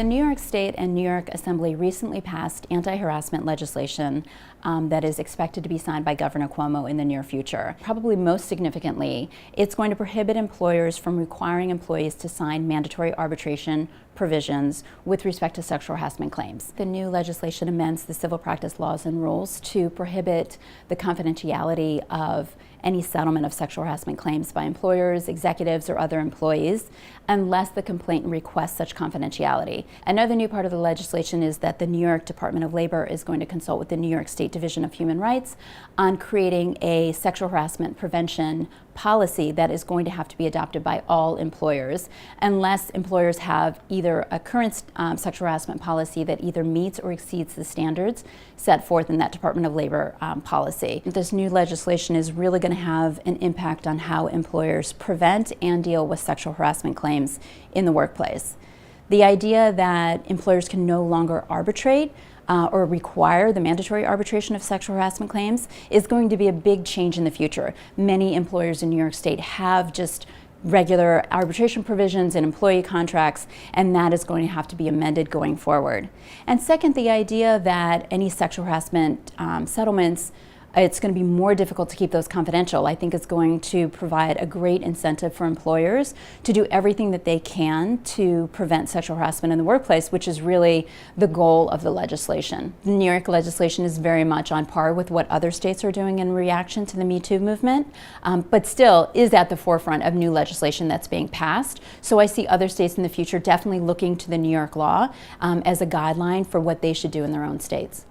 The New York State and New York Assembly recently passed anti-harassment legislation that is expected to be signed by Governor Cuomo in the near future. Probably most significantly, it's going to prohibit employers from requiring employees to sign mandatory arbitration provisions with respect to sexual harassment claims. The new legislation amends the civil practice laws and rules to prohibit the confidentiality of any settlement of sexual harassment claims by employers, executives, or other employees unless the complainant requests such confidentiality. Another new part of the legislation is that the New York Department of Labor is going to consult with the New York State Division of Human Rights on creating a sexual harassment prevention policy that is going to have to be adopted by all employers unless employers have either a current sexual harassment policy that either meets or exceeds the standards set forth in that Department of Labor policy. This new legislation is really going to have an impact on how employers prevent and deal with sexual harassment claims in the workplace. The idea that employers can no longer arbitrate or require the mandatory arbitration of sexual harassment claims is going to be a big change in the future. Many employers in New York State have just regular arbitration provisions in employee contracts, and that is going to have to be amended going forward. And second, the idea that any sexual harassment settlements, it's going to be more difficult to keep those confidential. I think it's going to provide a great incentive for employers to do everything that they can to prevent sexual harassment in the workplace, which is really the goal of the legislation. The New York legislation is very much on par with what other states are doing in reaction to the Me Too movement, but still is at the forefront of new legislation that's being passed. So I see other states in the future definitely looking to the New York law as a guideline for what they should do in their own states.